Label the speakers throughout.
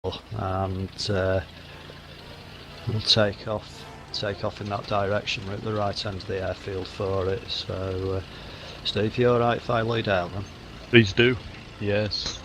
Speaker 1: and we'll take off in that direction. We're at the right end of the airfield for it. So, Steve, you all right if I lay down then?
Speaker 2: Please do. Yes.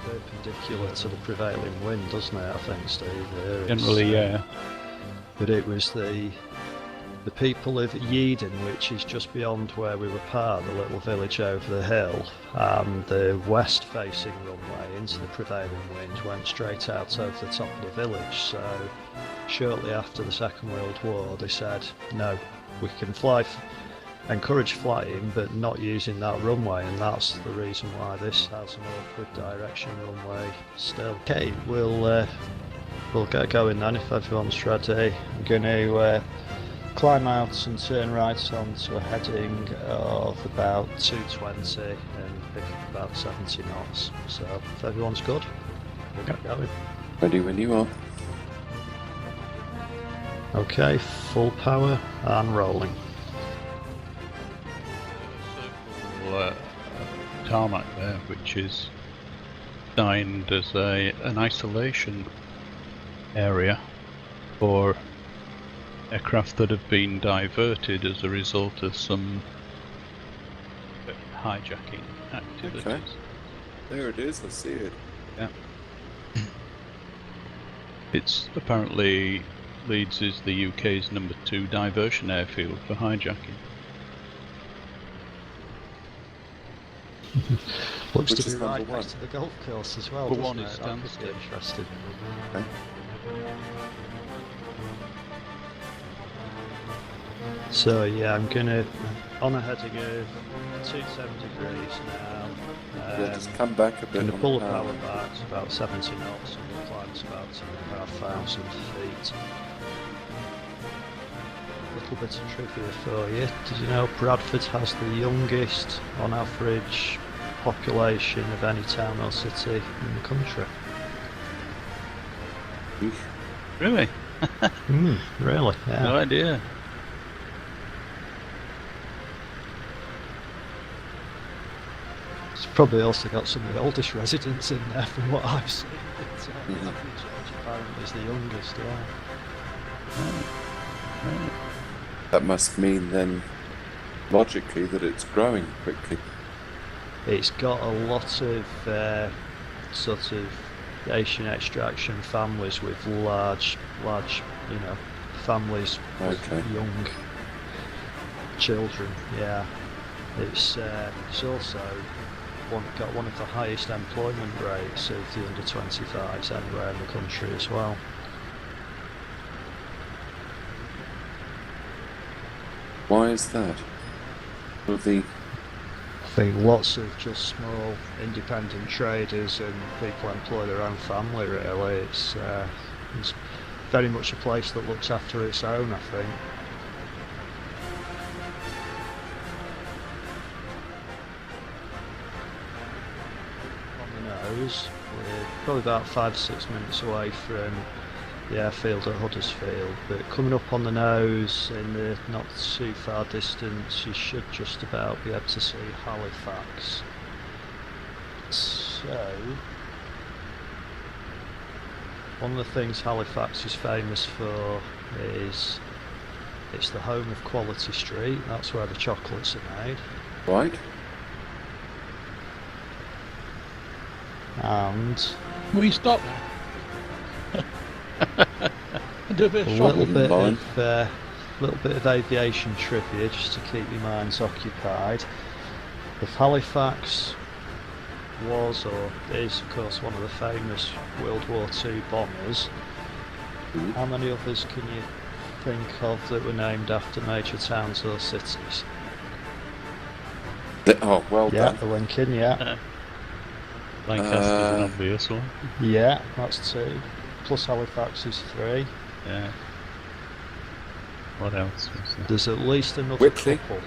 Speaker 1: Perpendicular to the prevailing wind, doesn't it? I think, Steve.
Speaker 2: Generally, yeah.
Speaker 1: But it was the people of Yeadon, which is just beyond where we were parked, the little village over the hill, and the west-facing runway into the prevailing wind went straight out over the top of the village. So shortly after the Second World War, they said, no, we can encourage flying, but not using that runway, and that's the reason why this has an awkward direction runway still. Okay, we'll get going then if everyone's ready. I'm going to climb out and turn right onto a heading of about 220 and pick up about 70 knots. So if everyone's good, we'll get going.
Speaker 3: Ready when you are.
Speaker 1: Okay, full power and rolling.
Speaker 2: Tarmac there, which is designed as an isolation area for aircraft that have been diverted as a result of some hijacking activities.
Speaker 3: Okay. There it is, I see it.
Speaker 2: Yeah. It's apparently Leeds is the UK's number 2 diversion airfield for hijacking.
Speaker 1: Looks
Speaker 3: Which
Speaker 1: to
Speaker 3: is
Speaker 1: be right
Speaker 3: number
Speaker 1: next to the golf course as well.
Speaker 2: Number one
Speaker 1: doesn't
Speaker 2: is
Speaker 1: it? That could be
Speaker 2: Stansted.
Speaker 1: interesting.
Speaker 3: Okay.
Speaker 1: So yeah, I'm gonna on a heading of 270 degrees now.
Speaker 3: Yeah, just come back a bit.
Speaker 1: Gonna
Speaker 3: on
Speaker 1: pull the
Speaker 3: the
Speaker 1: power back to about 70 knots and we'll climb to about 2,500 feet. A little bit of trivia for you. Did you know Bradford has the youngest, on average, population of any town or city in the country?
Speaker 2: Really?
Speaker 1: Really? Yeah.
Speaker 2: No idea.
Speaker 1: It's probably also got some of the oldest residents in there from what I've seen. But,
Speaker 3: Mhm.
Speaker 1: average age apparently is the youngest, yeah.
Speaker 3: That must mean then, logically, that it's growing quickly.
Speaker 1: It's got a lot of sort of Asian extraction families with large, families with
Speaker 3: Okay.
Speaker 1: young children. Yeah, it's also got one of the highest employment rates of the under 25s anywhere in the country as well.
Speaker 3: Why is that? Well,
Speaker 1: I think lots of just small independent traders and people employ their own family really. It's very much a place that looks after its own, I think. On the nose, we're probably about 5 or 6 minutes away from the airfield at Huddersfield, but coming up on the nose in the not too far distance you should just about be able to see Halifax. So one of the things Halifax is famous for is it's the home of Quality Street. That's where the chocolates are made.
Speaker 3: right?
Speaker 1: And
Speaker 2: We stop. Do a bit of
Speaker 1: a
Speaker 2: shopping.
Speaker 1: little bit of aviation trivia just to keep your minds occupied. If Halifax was or is of course one of the famous World War II bombers, how many others can you think of that were named after major towns or cities?
Speaker 3: Oh, well
Speaker 1: Yeah,
Speaker 3: done.
Speaker 1: the Lincoln, yeah.
Speaker 2: Lancaster's an obvious one.
Speaker 1: Yeah, that's 2. Plus Halifax is 3.
Speaker 2: Yeah. What else was there?
Speaker 1: There's at least another
Speaker 3: Whitley?
Speaker 1: couple.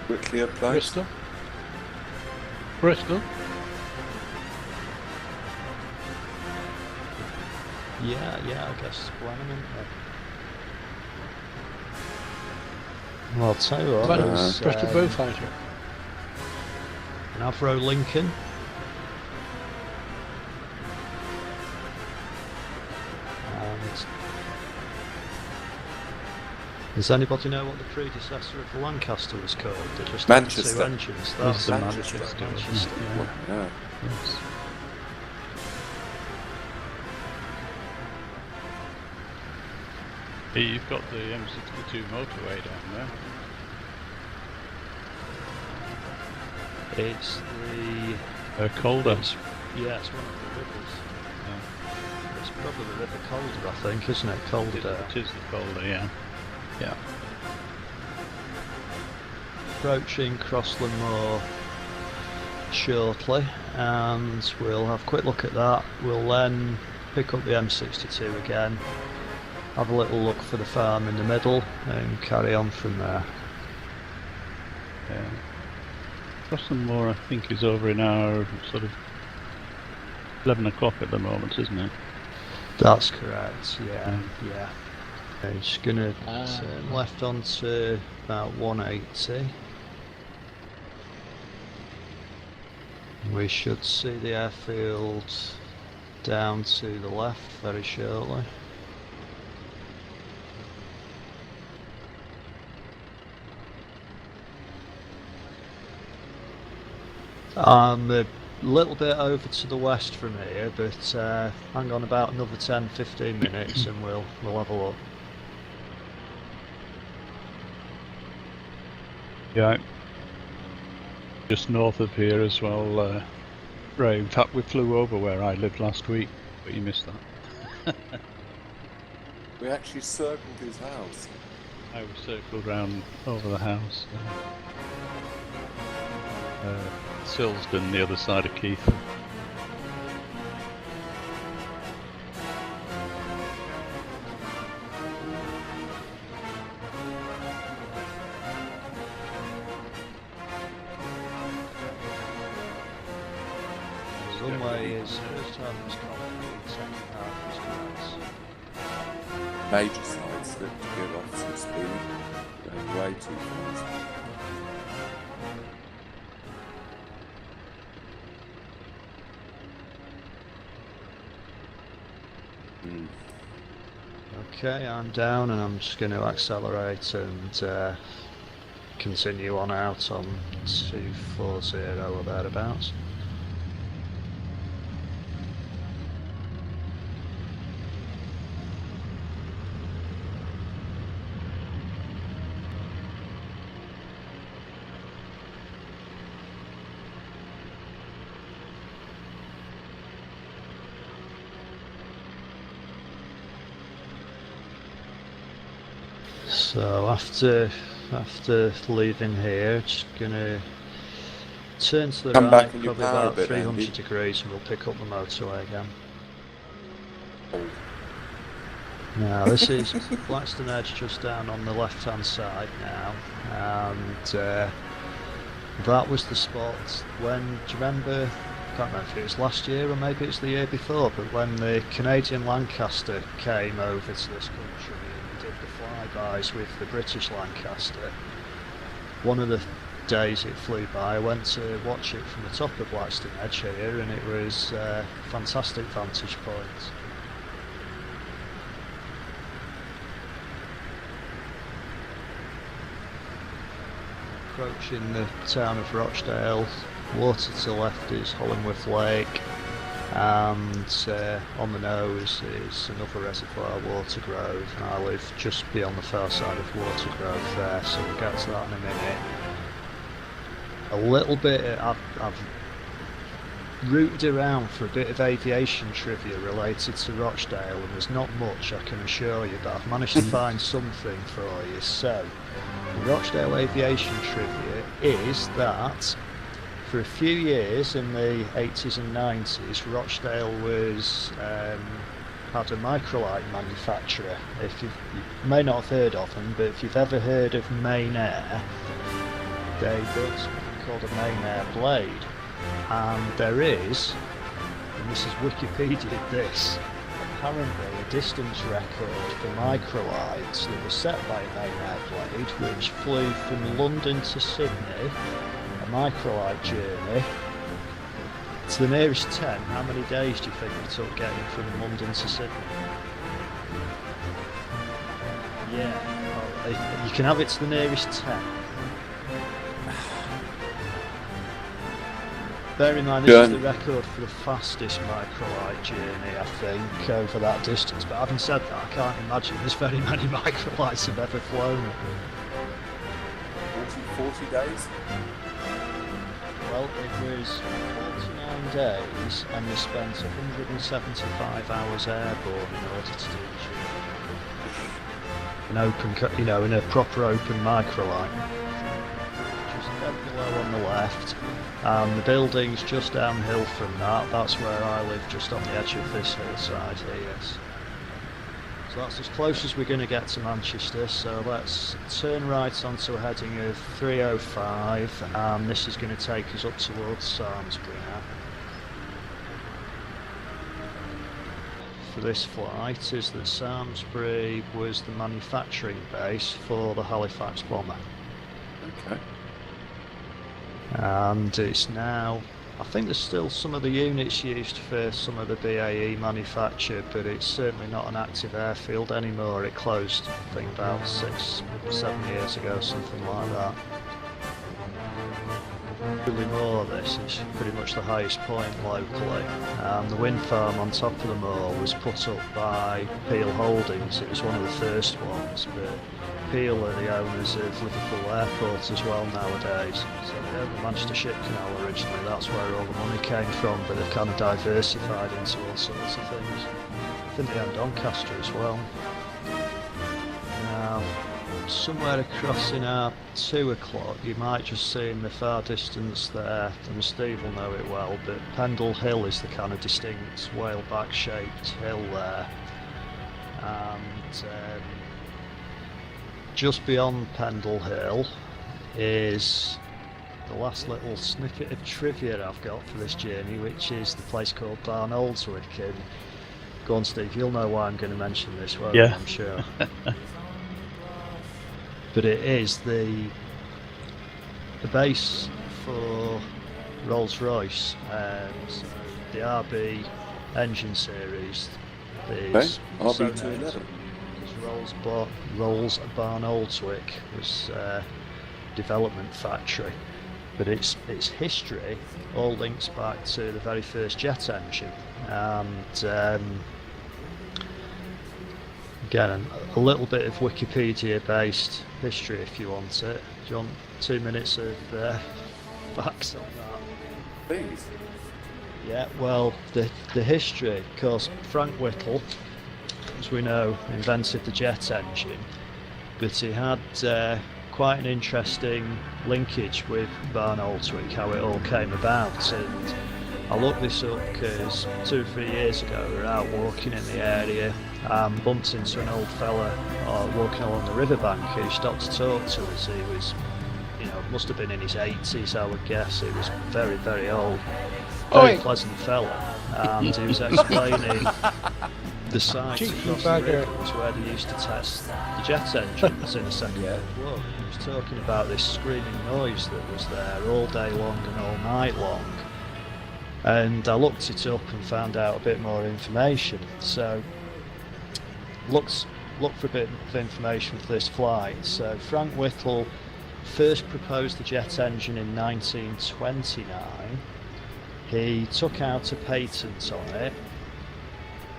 Speaker 3: Whitley a place?
Speaker 2: Bristol? Bristol?
Speaker 1: Yeah, I guess Blenheim, isn't it? Well, I'll tell you what,
Speaker 4: Blenheim,
Speaker 1: there's
Speaker 4: Bristol Bullfighter.
Speaker 1: Avro Lincoln. And does anybody know what the predecessor of the Lancaster was called? They just had
Speaker 3: Manchester.
Speaker 1: 2 engines.
Speaker 2: That's the
Speaker 3: Manchester.
Speaker 2: Manchester.
Speaker 1: Yeah.
Speaker 3: Yeah.
Speaker 2: Yes. Here you've got the M62 motorway down there.
Speaker 1: It's the...
Speaker 2: Calder.
Speaker 1: It's one of the rivers.
Speaker 2: Yeah.
Speaker 1: It's probably the River Calder, I think, isn't it? Calder.
Speaker 2: It is the Calder, yeah. Yeah.
Speaker 1: Approaching Crossland Moor shortly, and we'll have a quick look at that. We'll then pick up the M62 again, have a little look for the farm in the middle, and carry on from there.
Speaker 2: Yeah. Crossland Moor, I think, is over in our sort of 11 o'clock at the moment, isn't it?
Speaker 1: That's correct, yeah. I'm just going to turn left onto about 180. We should see the airfield down to the left very shortly. I'm a little bit over to the west from here, but hang on about another 10-15 minutes and we'll have a look.
Speaker 2: Yeah. Just north of here as well, Ray. In fact, we flew over where I lived last week, but you missed that.
Speaker 3: We actually circled his house.
Speaker 2: I was circled round over the house. Silsden, the other side of Keith.
Speaker 1: Runway is first half is concrete, second half is grass.
Speaker 3: Major side slip to get off some speed. Going way too fast.
Speaker 1: Okay, I'm down and I'm just going to accelerate and continue on out on 240 or thereabouts. So after leaving here, just gonna turn to the
Speaker 3: Come back
Speaker 1: right,
Speaker 3: in your
Speaker 1: probably
Speaker 3: power a
Speaker 1: about
Speaker 3: bit,
Speaker 1: 300
Speaker 3: Andy.
Speaker 1: degrees, and we'll pick up the motorway again. Now this is Blackstone Edge, just down on the left-hand side now, and that was the spot when, do you remember? I can't remember if it was last year or maybe it's the year before, but when the Canadian Lancaster came over to this country and did the flybys with the British Lancaster, one of the days it flew by, I went to watch it from the top of Blackstone Edge here, and it was a fantastic vantage point. Approaching the town of Rochdale, water to the left is Hollingworth Lake, and on the nose is another reservoir, Watergrove, and I live just beyond the far side of Watergrove there, so we'll get to that in a minute. A little bit, I've rooted around for a bit of aviation trivia related to Rochdale, and there's not much, I can assure you, but I've managed to find something for you. So, the Rochdale aviation trivia is that For a few years in the 80s and 90s, Rochdale was had a microlight manufacturer. You may not have heard of them, but if you've ever heard of Main Air, they built something called a Main Air blade. And there is, and this is Wikipedia this, apparently a distance record for microlights that was set by a Main Air blade, which flew from London to Sydney, a microlight journey, to the nearest 10. How many days do you think it took getting from London to Sydney? Yeah, well, you can have it to the nearest 10. Bear in mind, this is the record for the fastest microlight journey, I think, over that distance. But having said that, I can't imagine there's very many microlights have ever flown.
Speaker 3: 40 days?
Speaker 1: Well, it was 49 days, and we spent 175 hours airborne in order to do an open, in a proper open microlight. Just dead below on the left. The building's just downhill from that. That's where I live, just on the edge of this hillside here, yes. So that's as close as we're going to get to Manchester, so let's turn right onto a heading of 305, and this is going to take us up towards Samlesbury now. For this flight is that Samlesbury was the manufacturing base for the Halifax bomber.
Speaker 3: Okay.
Speaker 1: And it's now, I think there's still some of the units used for some of the BAE manufacture, but it's certainly not an active airfield anymore. It closed, I think, about 6-7 years ago, something like that. Really more this, it's pretty much the highest point locally. The wind farm on top of the moor was put up by Peel Holdings. It was one of the first ones, but Peel are the owners of Liverpool Airport as well nowadays. So they owned the Manchester Ship Canal originally, that's where all the money came from, but they've kind of diversified into all sorts of things. I think they own Doncaster as well. Now, somewhere across in our 2 o'clock, you might just see in the far distance there, and Steve will know it well, but Pendle Hill is the kind of distinct whaleback shaped hill there. And just beyond Pendle Hill is the last little snippet of trivia I've got for this journey, which is the place called Barn Oldswick. And go on, Steve, you'll know why I'm going to mention this, won't you? I'm sure. But it is the base for Rolls-Royce, so the RB engine series.
Speaker 3: RB211.
Speaker 1: Rolls Barn Oldswick was development factory, but its history all links back to the very first jet engine, and again a little bit of Wikipedia based history if you want it. Do you want 2 minutes of facts on that?
Speaker 3: Please.
Speaker 1: Yeah, well, the history, of course, Frank Whittle, as we know, invented the jet engine, but he had quite an interesting linkage with Barn Oldswick, how it all came about. And I looked this up because 2 or 3 years ago we were out walking in the area and bumped into an old fella walking along the riverbank who stopped to talk to us. He was, must have been in his 80s, I would guess. He was very, very old. Very pleasant fella. And he was explaining the sites across the river was where they used to test the jet engines in the Second World War. He was talking about this screaming noise that was there all day long and all night long. And I looked it up and found out a bit more information. So looked for a bit of information for this flight. So Frank Whittle first proposed the jet engine in 1929. He took out a patent on it,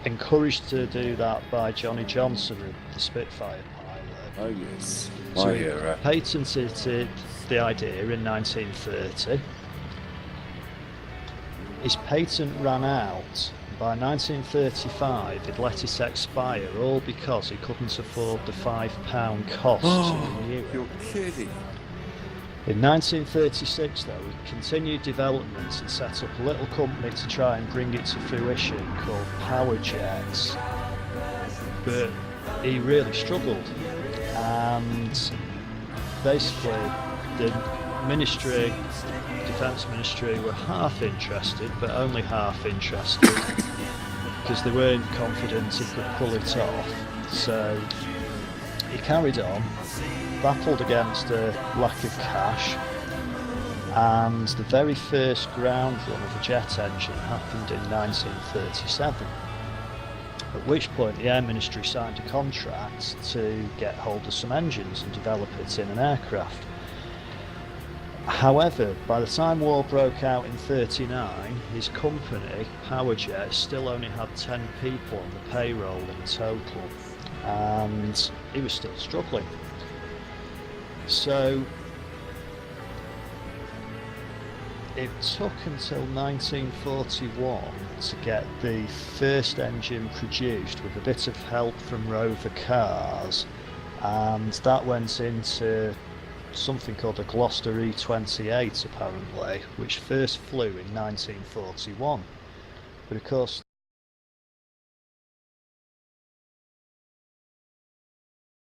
Speaker 1: encouraged to do that by Johnny Johnson, the Spitfire pilot.
Speaker 3: Oh yes,
Speaker 1: So he patented the idea in 1930. His patent ran out. By 1935 he'd let it expire, all because he couldn't afford the £5 cost to renew it.
Speaker 3: You're kidding.
Speaker 1: In 1936, though, he continued development and set up a little company to try and bring it to fruition called Power Jets. But he really struggled, and basically the Ministry, Defence Ministry, were half interested, but only half interested, because they weren't confident he could pull it off. So he carried on, battled against a lack of cash, and the very first ground run of a jet engine happened in 1937, at which point the Air Ministry signed a contract to get hold of some engines and develop it in an aircraft. However, by the time war broke out in 1939, his company, Powerjet, still only had 10 people on the payroll in total, and he was still struggling. So it took until 1941 to get the first engine produced with a bit of help from Rover Cars, and that went into something called a Gloucester E28 apparently, which first flew in 1941. But of course